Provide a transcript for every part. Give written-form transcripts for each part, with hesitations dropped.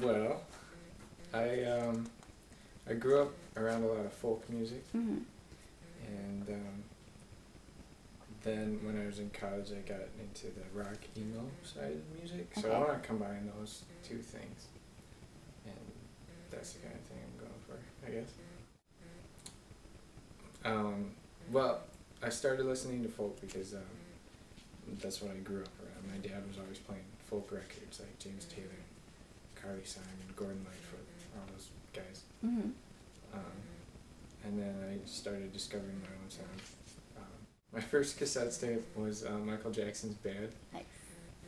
Well, I grew up around a lot of folk music, Mm-hmm. and then when I was in college, I got into the rock emo side of music. So I Okay. want to combine those two things, and that's the kind of thing I'm going for, I guess. Well, I started listening to folk because that's what I grew up around. My dad was always playing folk records like James Taylor, Carly Simon, Gordon Lightfoot, all those guys. Mm-hmm. And then I started discovering my own sound. My first cassette tape was Michael Jackson's Bad. Nice.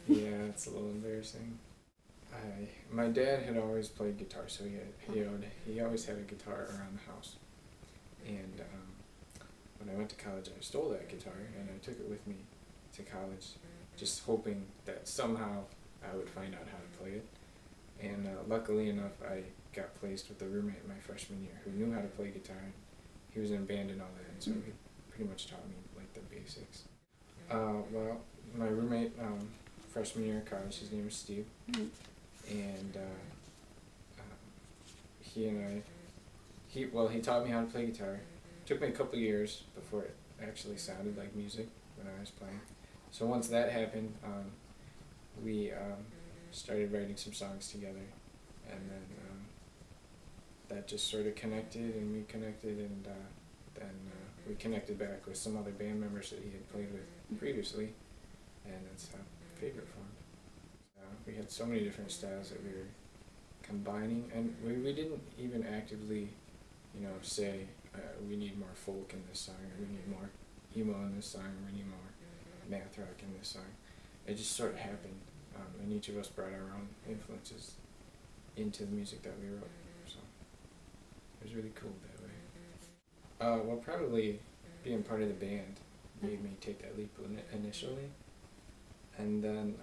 Yeah, it's a little embarrassing. My dad had always played guitar, so he always had a guitar around the house. And when I went to college, I stole that guitar and I took it with me to college, just hoping that somehow I would find out how to play it. And luckily enough, I got placed with a roommate my freshman year who knew how to play guitar. He was in a band and all that, and so he pretty much taught me like the basics. Well, my roommate freshman year of college, his name was Steve, Mm-hmm. and he and I, he taught me how to play guitar. It took me a couple years before it actually sounded like music when I was playing. So once that happened, we started writing some songs together, and then that just sort of connected, and we connected, and then we connected back with some other band members that he had played with previously, and that's how Favorite formed. We had so many different styles that we were combining, and we didn't even actively, say we need more folk in this song, or we need more emo in this song, or we need more math rock in this song. It just sort of happened, and each of us brought our own influences into the music that we wrote, so it was really cool that way. Well, probably being part of the band made me take that leap initially, and then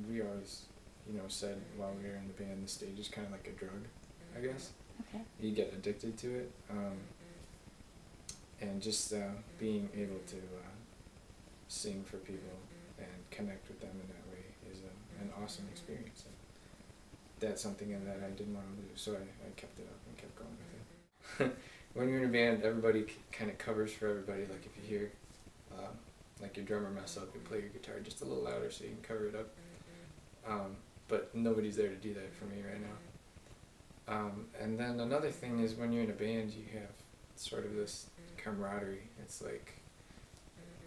we always, said while we were in the band, the stage is kind of like a drug, I guess. Okay. You get addicted to it, and just being able to sing for people and connect with them in that way is an awesome experience. And that's something that I didn't want to lose, so I kept it up and kept going with it. When you're in a band, everybody kind of covers for everybody. Like if you hear like your drummer mess up, you play your guitar just a little louder so you can cover it up. But nobody's there to do that for me right now. And then another thing is when you're in a band, you have sort of this camaraderie. It's like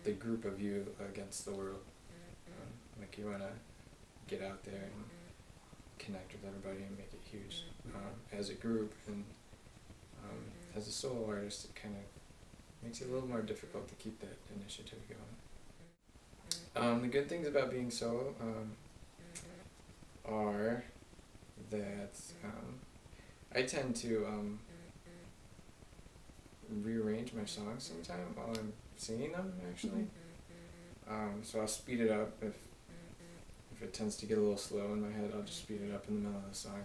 the group of you against the world. Like you want to get out there and connect with everybody and make it huge as a group. And as a solo artist, it kind of makes it a little more difficult to keep that initiative going. The good things about being solo are that I tend to rearrange my songs sometime while I'm singing them, actually. So I'll speed it up if it tends to get a little slow in my head. I'll just speed it up in the middle of the song.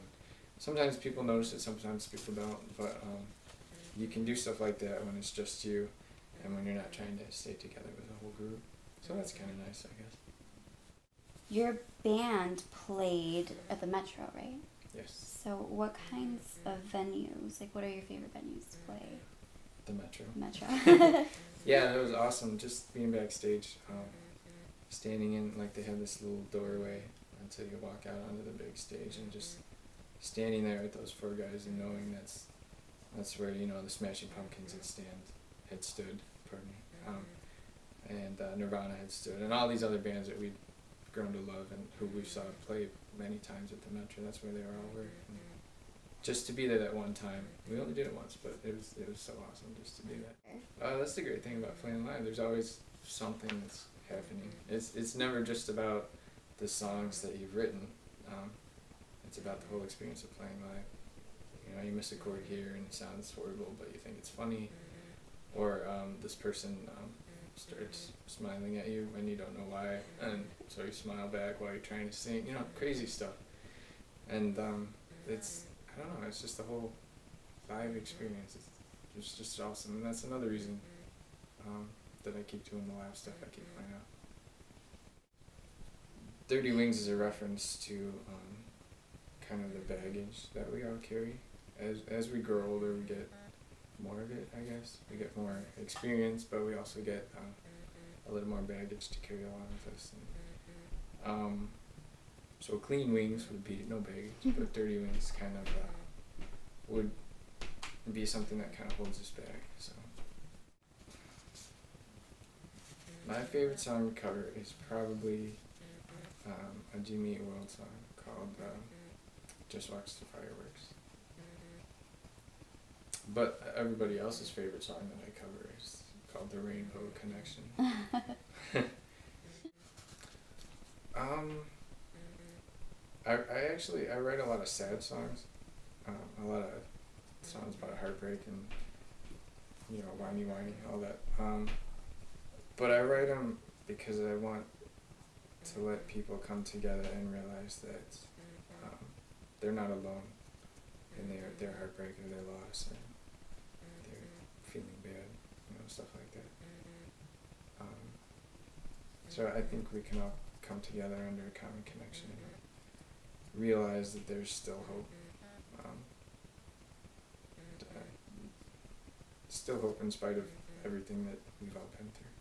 Sometimes people notice it, sometimes people don't, but you can do stuff like that when it's just you and when you're not trying to stay together with a whole group. So that's kind of nice, I guess. Your band played at the Metro, right? Yes, So what kinds of venues, like what are your favorite venues to play? the Metro. Metro. Yeah, it was awesome just being backstage, standing in, like they have this little doorway until you walk out onto the big stage, and just standing there with those four guys and knowing that's where, the Smashing Pumpkins had stood, pardon me, and Nirvana had stood, and all these other bands that we'd grown to love and who we saw play many times at the Metro, that's where they all were. And just to be there that one time, we only did it once, but it was so awesome just to do that. That's the great thing about playing live. There's always something that's happening. It's never just about the songs that you've written. It's about the whole experience of playing live. You miss a chord here and it sounds horrible, but you think it's funny, or this person starts smiling at you and you don't know why, and so you smile back while you're trying to sing. Crazy stuff. And it's just the whole live experience. It's just awesome, and that's another reason that I keep doing the live stuff. I keep playing out. 30 Wings is a reference to kind of the baggage that we all carry. As we grow older, we get more of it, I guess. We get more experience, but we also get a little more baggage to carry along with us. And, so clean wings would be no baggage, but dirty wings kind of would be something that kind of holds us back. So my favorite song to cover is probably a Jimmy Eat World song called Just Watch the Fireworks. But everybody else's favorite song that I cover is called The Rainbow Connection. I write a lot of sad songs, a lot of songs about heartbreak and, you know, whiny, all that. But I write them because I want to let people come together and realize that they're not alone in their heartbreak or their loss, and they're feeling bad, you know, stuff like that. So I think we can all come together under a common connection and realize that there's still hope. Still hope in spite of everything that we've all been through.